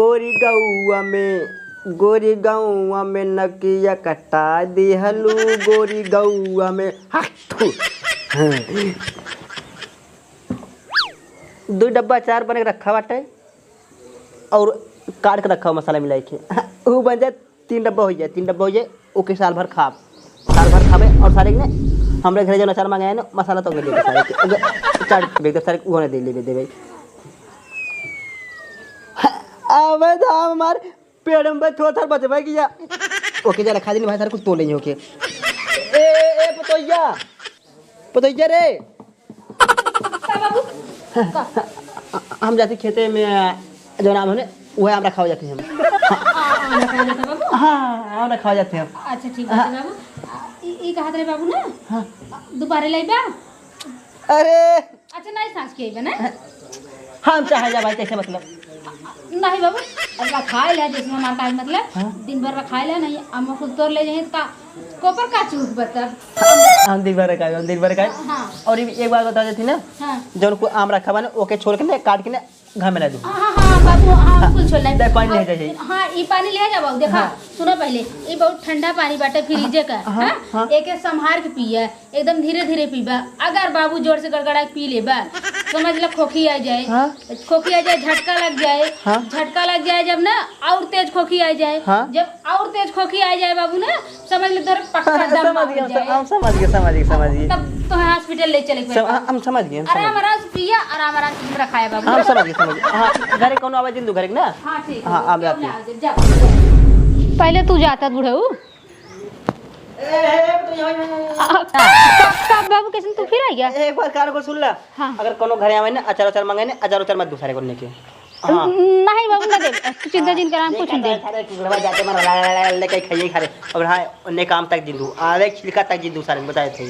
गोरी गौआ में नकिया कटा दिहलू गोरी गौआ में। दो डब्बा अचार बने के रखा बाटे और काट के रखा मसाला मिलाई के वो बन जाए 3 डब्बा हो जाए 3 डब्बा हो जाए ओके साल भर खावे और सारे ने हमरे घरे जो अचार मांगे ना मसाला तो ले सारे चार बेग सारे वो दे भाई अबे दाम हमार पेड़ में थोड़ा बचे भाई किया ओके जा रखा दिन भाई सारे कुछ तो लेंगे ओके ए पतोइया रे हम जाते खेते में जो नाम है वो आम रखा हो जाते हैं हाँ आम रखा हो जाते हैं। अच्छा ठीक है बाबू ये कहा रे बाबू ना हाँ दोबारा लाइबा। अरे अच्छा नहीं सांस के आइबा ना हम चाहे जा भाई कैसे मतलब नहीं बाबू अब खाए ले जैसे हमारा का मतलब दिन भर खाए ले नहीं हम खुद तोड़ ले जाए का कोपर का चूक बता हम दिन भर का हाँ और एक बार बता देती ना हाँ जो को आम रखा बने ओके छोड़ के ना काट के ना घर में ला दूं। हाँ हाँ बाबू हाँ कुल छोड़ ले पानी ले जाइए। हाँ ये पानी ले जा बाबू देखा सुनो पहले ये बहुत ठंडा पानी बाटे फ्रिज का हाँ एक संभार के पिया एकदम धीरे धीरे पीबा अगर बाबू जोर से गड़गड़ा पी लेबा समझ लो खोखी आ जाए झटका लग जाए जब ना और तेज खोखी आ जाए जब और तेज खोखी आ जाए बाबू ना समझ लो पक्का दम समझ गए तब तो हॉस्पिटल ले चले हम समझ गए आराम से पिया आराम से रखाया बाबू हम समझ गए हाँ घरे कौन आवाज दिन दो घरे ना हाँ ठीक हाँ आप जाते पहले तू जाता बुढ़ऊ बाबू कैसे तू फिर आ गया एक बार कान को सुन ला अगर कोनो घरे आवे ना अचार मांगे ना अचार मत दूसरे को लेके हाँ नहीं बाबू ना दे तू चिंता जिन कराम कुछ दे सारे कुगड़वा जाते मार लेके खाइए खा रे और हां ने काम तक जिंदू आवे छिलका तक जिंदू सारे बताए थे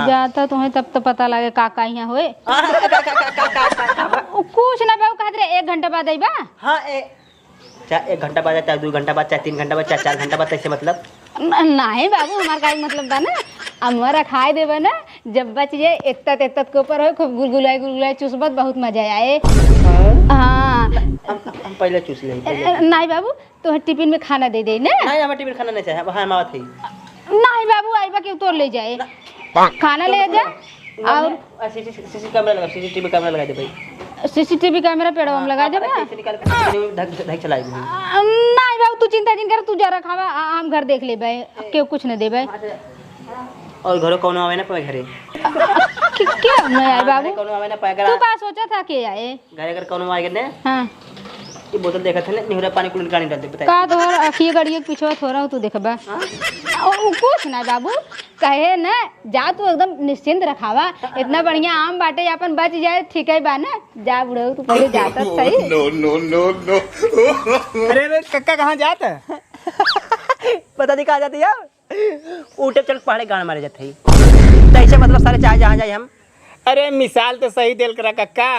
जाता तुम्हें तब तो पता लगे काका यहाँ होए कुछ ना बाबू कहत रे 1 घंटा बाद आइबा हां 1 घंटा बाद चाहे 2 घंटा बाद चाहे 3 घंटा बाद चाहे 4 घंटा बाद ऐसे मतलब नहीं बाबू हमार का मतलब बा ना हमारा खाए देबा ना जब बच जाए इतना के ऊपर हो खूब गुलगुलाई चूसबत बहुत मजा आए। हाँ हम पहले चूस ले नहीं बाबू तो टिफिन में खाना दे दे ना नहीं हम टिफिन खाना नहीं चाहिए वहां मावत है नहीं बाबू आइबा के उतर ले जाए खाना ले जा और सीसीटीवी कैमरा लगा दे भाई सीसीटीवी कैमरा पेड़वा में लगा दे ढक चलाई नहीं बाबू तू चिंता जिन कर तू जरा खावा हम घर देख ले भाई क्यों कुछ न दे भाई और घरों कौन आवे ना पे घरे क्या नहीं आए बाबू कौन आवे ना पे तू का सोचा था के आए घरे अगर कौन आए ने हां ये बोतल देखा था ना निहुरा पानी कुल गाड़ी डाल दे बता का तोहर अखिए गड़िए पीछे थोड़ा तू देखबा कुछ ना बाबू कहे ना जा तू एकदम निश्चिंत रखावा इतना बढ़िया आम बाटे अपन बच जाए ठीक है बा ना जा बुढ़ऊ तू पहले जाता सही नो अरे कक्का कहां जाता पता नहीं कहां जाती यार ऊटे चल पहाड़े गाड़ मारे जाते ही ऐसे मतलब सारे चाहे जहां जाए हम अरे मिसाल तो सही देल करा कक्का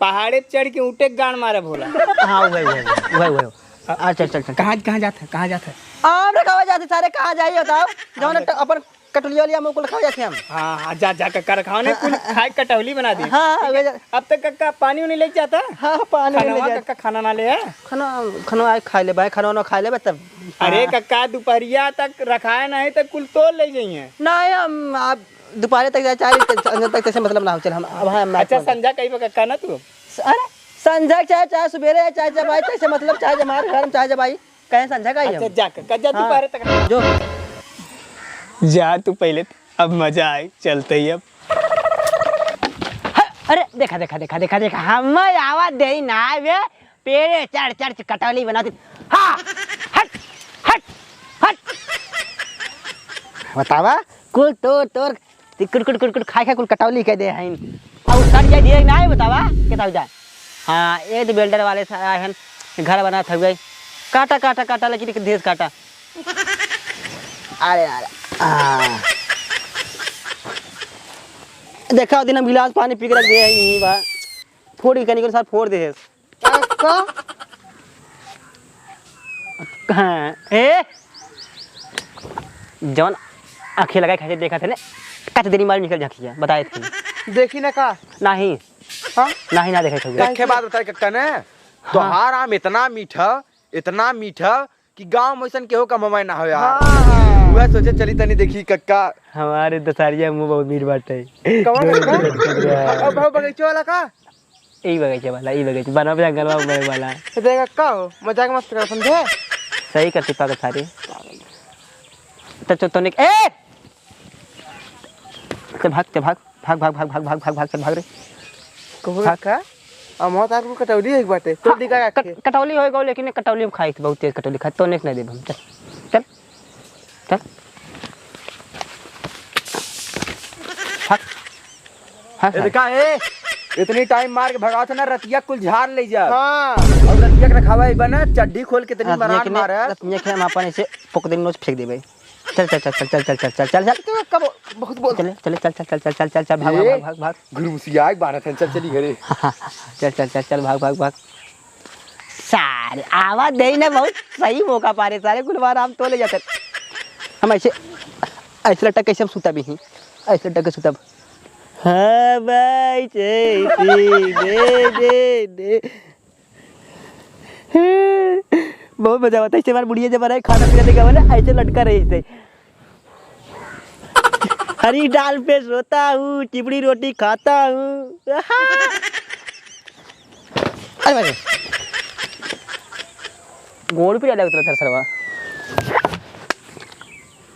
पहाड़े चढ़ के ऊँटे गाड़ मारे भोला हाँ वही चल कहाँ जाता आम रखा जाते सारे कहाँ जाइए बताओ जौन अपन कटोलिया लिया मुंह को रखा जाते हम हाँ जा कक्का रखाओ ने कुल खाए कटौली बना दी हाँ अब तक कक्का पानी नहीं ले जाता हाँ पानी ले जाता कक्का खाना ना ले खाना खा ले भाई खाना ना खा ले तब अरे कक्का दोपहरिया तक रखाए नहीं तो कुल तोड़ ले जाइए नहीं हम आप दोपहर तक जाए 4 तक कैसे मतलब ना हो चल हम अब हम अच्छा संध्या कहीं पर कक्का ना तू अरे संध्या चाहे सवेरे चाहे जब आई कैसे मतलब चाहे जब हमारे घर में चाहे जब आई कहें संध्या का ही अच्छा जा कक्का जा दोपहर तक जो जा तू पहले अब मजा आए चलते ही अब अरे देखा हम आवाज दे ना वे पेड़े चढ़ कटौली बनाती हाँ हट बतावा कुल तोर कुट खाए कुल कटौली कह दे हैं और सट जाए धीरे ना बतावा केता हो जाए हाँ ये तो बिल्डर वाले हैं घर बना था गए काटा लेकिन धीरे काटा अरे देखा दिन हम गिलास पानी पी के रख दिए यहीं बा फोड़ के निकल साथ फोड़ दे हाँ ए जौन आँखें लगाए खाते देखा थे ना कत देरी मारी निकल जाती बताए थे देखी ना का नहीं हाँ नहीं ना देखे थे देखे बात बताए कक्का ने तोहार आम इतना मीठा कि गांव में ऐसा केहू का ममाई ना हो यार। वह सोचे चली तनी देखी कक्का हमारे दशहरिया मुंह बहुत मीठ बाटे। अब बगीचे वाला का यही बगीचे बनवा जंगलवा उमरे वाला देखा का हो मजाक मस्त कर समझे। सही करती पागल सारी तो ए चल भाग रे कहू का हम तार को कटौली एक बाटे तो दिखा कटौली हो गो लेकिन कटौली में खाई थी बहुत तेज कटौली खाई तो नेक नहीं देब हम। चल का है इतनी टाइम मार के भगाओ था ना रतिया कुल झाड़ ले जा। और रतिया के रखावा बना चड्डी खोल के इतनी मरान मारा रतिया के हम अपन ऐसे पोक दिन नोच फेंक देबे। चल कब बहुत बोल चल भाग घुरमुसिया बारह थे चल चली घरे चल भाग सारे आवाज दे ना बहुत सही मौका पारे सारे गुलवार हम तो ले जाते हम ऐसे लटक कैसे हम सुता भी ही ऐसे लटक के सुता। हाँ भाई दे बहुत मजा आता है ऐसे बार बुढ़िया जब रहे खाना पीना देखा वाला ऐसे लटका रही थे। हरी दाल पे सोता हूँ चिपड़ी रोटी खाता हूँ। अरे गोड़ पे अलग उतरा था सरवा।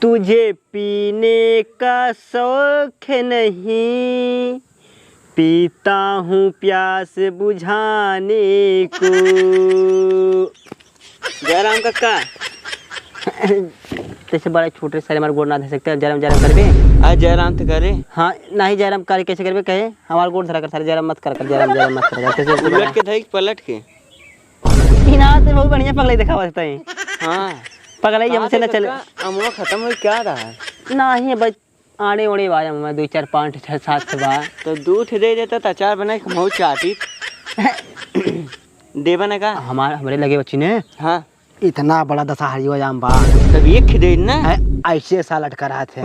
तुझे पीने का शौक नहीं पीता हूँ प्यास बुझाने को। जयराम कक्का जैसे बड़े छोटे सारे हमारे गोड़ ना धर सकते हैं। जयराम करबे आज जयराम तो करे। हाँ नहीं जयराम कार्य कैसे करबे कहे हमारे गोड़ धरा कर सारे जयराम मत कर जयराम मत कर उलट के धई पलट के इना तो बहुत बढ़िया पगलाई दिखा सकता है। हाँ पगलाई हमसे ना चले अमवा खत्म हो क्या रहा नहीं बस आड़े ओड़े बाजा मैं 2 4 5 6 7 बार तो दूध दे देता तो अचार बना के बहुत चाहती देवा ने कहा हमारे लगे बच्ची ने। हाँ इतना बड़ा दशहरी जाम बा तब एक खिदे ना ऐसे सा लटका रहा थे।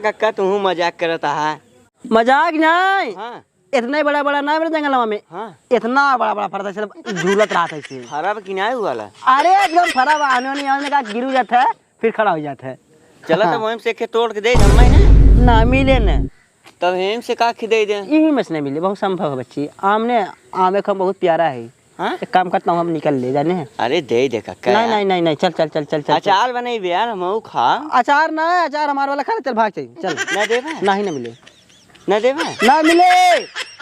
कक्का तू मजाक करता है मजाक नहीं। हाँ इतना बड़ा ना मेरे जंगलवा में। हाँ इतना बड़ा फरता चल झूलत रहा था इसे खराब किनारे वाला। अरे एकदम खराब आने का गिर जाता है फिर खड़ा हो जाता है। चला तो वहीं से तोड़ के दे ना मिले न तब हम से का खिदे दे यही मछ नहीं मिले बहुत संभव है बच्ची आमने आमे का बहुत प्यारा है। हाँ एक काम करता हूँ हम निकल ले जाने अरे दे कक्का नहीं चल अचार बने यार हम खा अचार ना अचार हमारे वाला खा चल भाग चल ना देवा नहीं मिले ना देवा ना मिले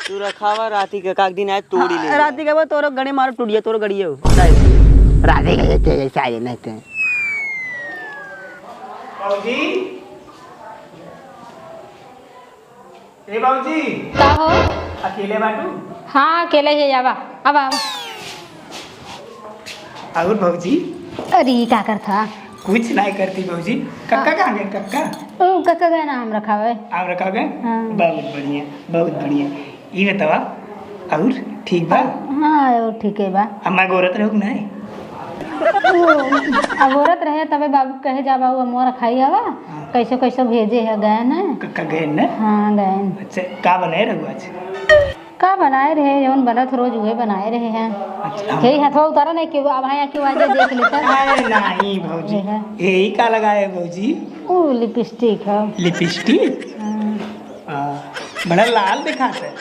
तू रखावा राती के काक दिन आज तोड़ी ले राती के वो तोरो गणे मारो टूटिया तोरो गड़ियो राधे के ते ऐसे आए नहीं ते बाबूजी ए बाबूजी का हो अकेले बाटू। हाँ अकेले ही जावा अब और बाबूजी अरे का करता कुछ नहीं करती बाबूजी। कक्का कहाँ गए कक्का कक्का का नाम रखा है आप रखा गए। हाँ। बहुत बढ़िया ये बतावा और ठीक बा। हाँ और ठीक है बा अम्मा गोरत रहो नहीं अब औरत रहे तबे बाबू कहे जा बाबू मोर खाई हवा कैसे भेजे है गए न कक्का गए न। हाँ गए। अच्छा का बनाए रहो आज का बनाए रहे जौन बनत रोज वही बनाए रहे हैं। अच्छा यही हथवा उतारा नहीं क्यों अब यहाँ क्यों आजे देख लेता अरे नहीं भाजी यही का लगाए भाजी वो लिपस्टिक है लिपस्टिक बड़ा लाल दिखाता है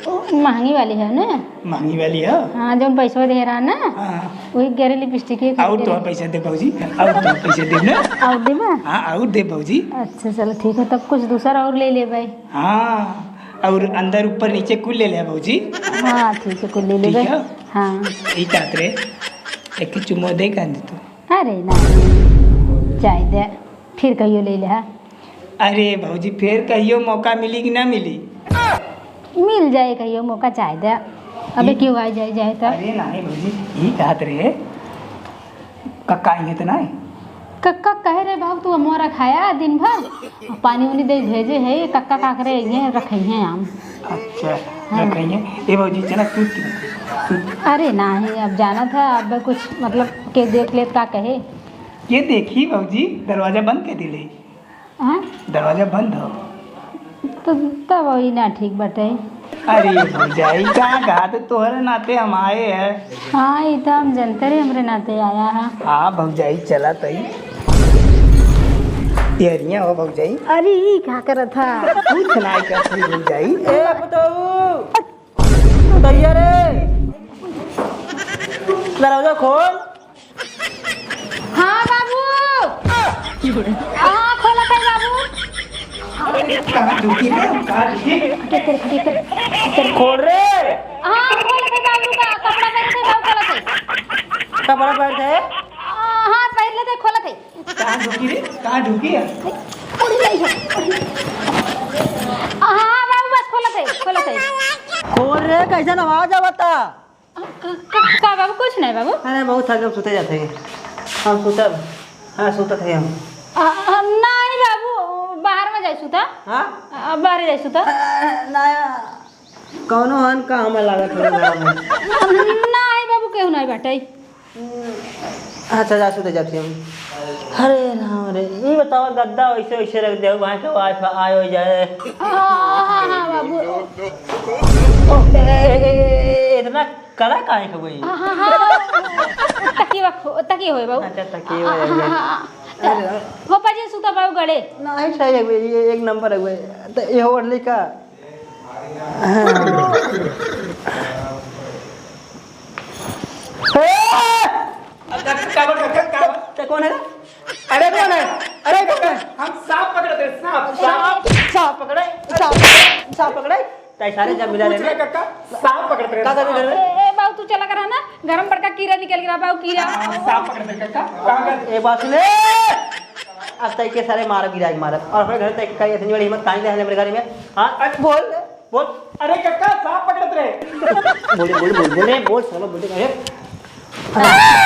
महंगी वाली है ना महंगी वाली है। हाँ जौन पैसा दे रहा ना वही गहरे लिपस्टिक है। और तो पैसा दे भाजी और तो पैसा दे ना और दे बा हाँ और दे भाजी। अच्छा चलो ठीक है तब कुछ दूसरा और ले ले भाई। हाँ और अंदर ऊपर नीचे कुल ले ले भाजी। हाँ ठीक है कुल ले ले भाई। हाँ ठीक है एक चुम्मा दे कर दे तू। अरे नहीं चाय दे फिर कहियो ले ले। अरे भाजी फिर कहियो मौका मिली कि ना मिली मिल जाए कहियो मौका चाय दे अबे क्यों आ जाए तो। अरे नहीं भाजी यही कहत रहे कक्का ही तो नहीं कक्का कह रहे बाबू तू मोरा खाया दिन भर पानी उनी दे भेजे है कक्का का करे ये रखे हैं आम। अच्छा रखेंगे ये भाजी चला टूट अरे नहीं अब जाना था अब कुछ मतलब के देख ले का कहे ये देखी भाजी दरवाजा बंद कर दिले। हाँ दरवाजा बंद हो तो तब वही ना ठीक बटे। अरे भौजाई कहाँ कहा तो तोहरे नाते हम आए हैं। हाँ ये तो हम जनते रहे हमरे नाते आया है। हाँ भौजाई चला तई तेरिया हो भौजाई। अरे ये क्या कर था? कुछ नहीं करती भौजाई। ए बताओ दैया रे, दरवाजा खोल। हाँ बाबू, हाँ खोला था बाबू। कहाँ ढुकी रे? कहाँ ढुकी? खोल रे। हाँ खोला था बाबू का कपड़ा पहन थे बाबू खोला थे। कपड़ा पहन थे? हाँ पहन लेते खोला थे। कहाँ ढुकी रे? कहाँ ढुकी है? हाँ बाबू बस खोला थे खोला थे। खोल रे, कैसा आवाज आवता? का बाबू कुछ नहीं बाबू। अरे बहुत थक सुते जाते हैं हम, सुतब। हाँ सुतत है हम। नहीं बाबू बाहर में जाइसु था। हाँ बाहर जाइसु था। नया कौनो हन का हमें लागत है घर में। नहीं बाबू केहू नहीं बैठे। अच्छा जा सुते जाते हम। अरे राम रे, ये बताओ गद्दा वैसे वैसे रख दे वहाँ के वाईफाई आए हो जाए। हाँ बाबू। इतना कड़ा काहे का भाई? तकिए होए बाबू। अच्छा तकिए होए। पापा जी सुता बाबू गड़े। नहीं सही है भाई, ये एक नंबर है भाई। तो ये हो रही का कौन है? अरे कौन है? अरे हम सांप पकड़े थे। सांप सांप पकड़े, सांप पकड़े। सारे जब मिला पूछ रहे काका, सांप पकड़ते का कर रहे? ए बाबू तू चला कर ना गरम बड़का कीड़ा निकल गया बाबू कीड़ा। सांप पकड़ते काका। कहाँ गए? ए बात सुने, अब तक के सारे मार गिरा मार और अपने घर तक का इतनी बड़ी हिम्मत काहे है मेरे घर में? हां बोल बोल। अरे काका सांप पकड़ते रहे। बोल सालो बोल अरे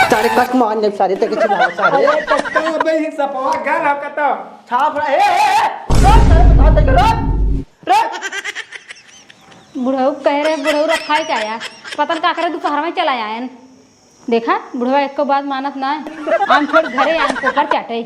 सारे कट मान जब सारे तक चला सारे। अरे काका अबे ही सपवा गाल आपका तो छाप रहा सारे बता दे। बुढ़ऊ कह रहे बुढ़ऊ रखाई क्या आया पता का करे दोपहर में चला आयन। देखा बुढ़वा एक को बात मानत ना आम छोड़ घरे आम पोखर चाटे।